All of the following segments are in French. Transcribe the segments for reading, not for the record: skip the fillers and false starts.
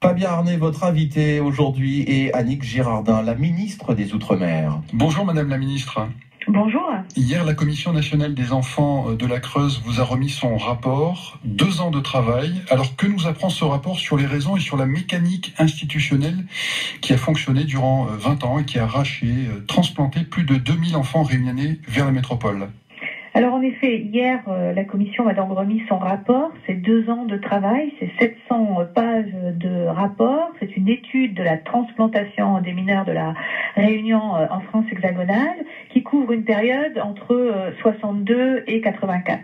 Fabien Arnay, votre invité aujourd'hui, est Annick Girardin, la ministre des Outre-mer. Bonjour Madame la ministre. Bonjour. Hier, la Commission nationale des enfants de la Creuse vous a remis son rapport, 2 ans de travail. Alors que nous apprend ce rapport sur les raisons et sur la mécanique institutionnelle qui a fonctionné durant 20 ans et qui a transplanté plus de 2000 enfants réunionnais vers la métropole? Alors en effet, hier, la Commission a donc remis son rapport. C'est 2 ans de travail, c'est 700 pages de rapport. C'est une étude de la transplantation des mineurs de la Réunion en France hexagonale qui couvre une période entre 62 et 84.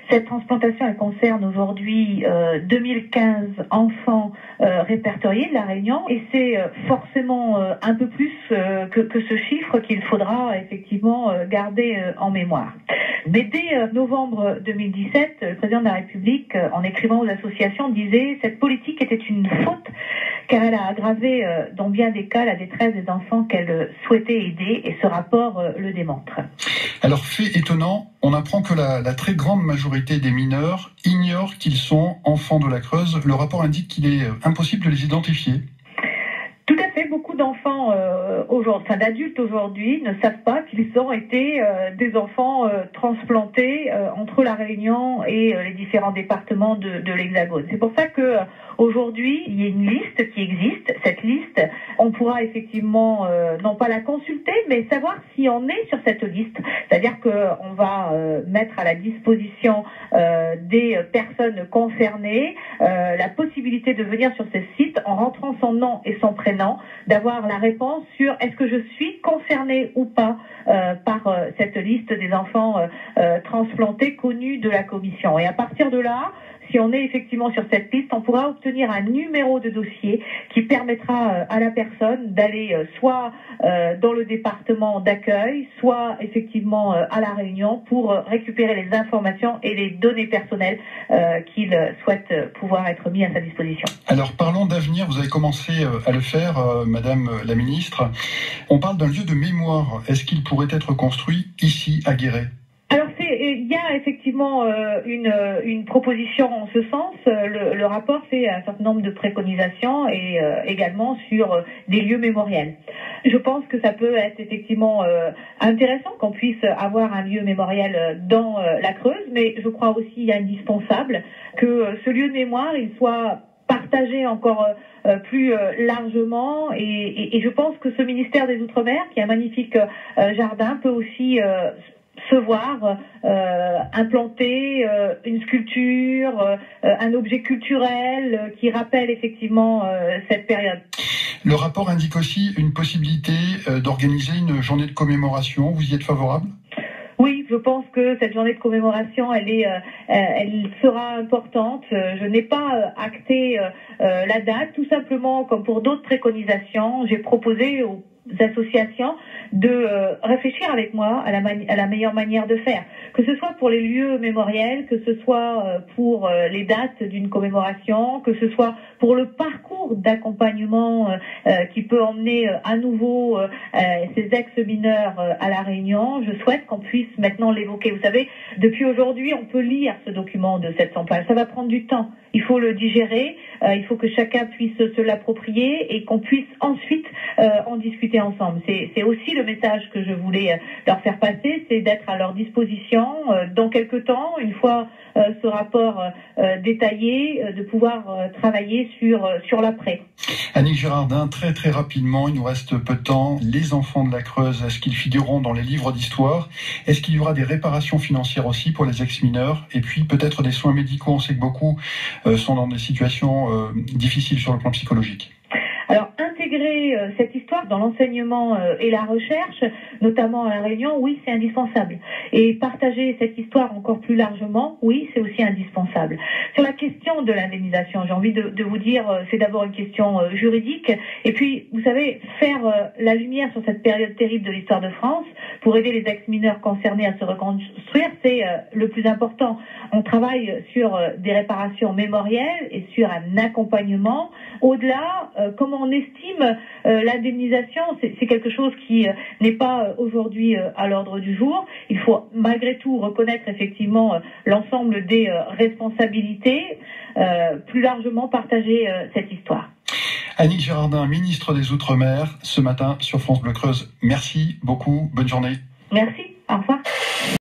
Cette transplantation, elle concerne aujourd'hui 2015 enfants répertoriés de la Réunion et c'est forcément un peu plus que ce chiffre qu'il faudra effectivement garder en mémoire. Mais dès novembre 2017, le président de la République, en écrivant aux associations, disait « Cette politique était une faute car elle a aggravé dans bien des cas la détresse des enfants qu'elle souhaitait aider et ce rapport le démontre. » Alors, fait étonnant, on apprend que la très grande majorité des mineurs ignorent qu'ils sont enfants de la Creuse. Le rapport indique qu'il est impossible de les identifier. Tout à fait, beaucoup d'enfants d'adultes aujourd'hui ne savent pas qu'ils ont été des enfants transplantés entre la Réunion et les différents départements de l'Hexagone. C'est pour ça que aujourd'hui, il y a une liste qui existe. Cette liste, on pourra effectivement non pas la consulter, mais savoir si on est sur cette liste. C'est-à-dire qu'on va mettre à la disposition des personnes concernées la possibilité de venir sur ce site en rentrant son nom et son prénom, d'avoir la réponse sur est-ce que je suis concernée ou pas par cette liste des enfants transplantés connus de la Commission. Et à partir de là, si on est effectivement sur cette liste, on pourra obtenir un numéro de dossier qui permettra à la personne d'aller soit dans le département d'accueil, soit effectivement à la Réunion pour récupérer les informations et les données personnelles qu'il souhaite pouvoir être mis à sa disposition. Alors parlons d'avenir, vous avez commencé à le faire, Madame la Ministre. On parle d'un lieu de mémoire. Est-ce qu'il pourrait être construit ici à Guéret ? Alors il y a effectivement une proposition en ce sens. Le rapport fait un certain nombre de préconisations et également sur des lieux mémoriels. Je pense que ça peut être effectivement intéressant qu'on puisse avoir un lieu mémoriel dans la Creuse, mais je crois aussi indispensable que ce lieu de mémoire il soit partagé encore plus largement et je pense que ce ministère des Outre-mer, qui a un magnifique jardin, peut aussi se voir implanter une sculpture, un objet culturel qui rappelle effectivement cette période. Le rapport indique aussi une possibilité d'organiser une journée de commémoration. Vous y êtes favorable ? Oui, je pense que cette journée de commémoration, elle sera importante. Je n'ai pas acté la date, tout simplement comme pour d'autres préconisations. J'ai proposé aux associations de réfléchir avec moi à la meilleure manière de faire, que ce soit pour les lieux mémoriels, que ce soit pour les dates d'une commémoration, que ce soit pour le parcours d'accompagnement qui peut emmener à nouveau ces ex-mineurs à la Réunion. Je souhaite qu'on puisse maintenant l'évoquer. Vous savez, depuis aujourd'hui, on peut lire ce document de 700 pages. Ça va prendre du temps. Il faut le digérer, il faut que chacun puisse se l'approprier et qu'on puisse ensuite en discuter ensemble. C'est aussi le message que je voulais leur faire passer, c'est d'être à leur disposition dans quelque temps, une fois ce rapport détaillé, de pouvoir travailler sur l'après. Annick Girardin, très très rapidement, il nous reste peu de temps. Les enfants de la Creuse, est-ce qu'ils figureront dans les livres d'histoire ? Est-ce qu'il y aura des réparations financières aussi pour les ex-mineurs ? Et puis peut-être des soins médicaux, on sait que beaucoup sont dans des situations difficiles sur le plan psychologique. Alors, intégrer cette histoire dans l'enseignement et la recherche, notamment à La Réunion, oui, c'est indispensable. Et partager cette histoire encore plus largement, oui, c'est aussi indispensable. Sur la question de l'indemnisation, j'ai envie de vous dire, c'est d'abord une question juridique. Et puis, vous savez, faire la lumière sur cette période terrible de l'histoire de France pour aider les ex-mineurs concernés à se reconstruire, c'est le plus important. On travaille sur des réparations mémorielles et sur un accompagnement. Au-delà, comment on estime l'indemnisation, c'est quelque chose qui n'est pas aujourd'hui à l'ordre du jour. Il faut malgré tout reconnaître effectivement l'ensemble des responsabilités, plus largement partager cette histoire. Annick Girardin, ministre des Outre-mer, ce matin sur France Bleu Creuse. Merci beaucoup, bonne journée. Merci, au revoir.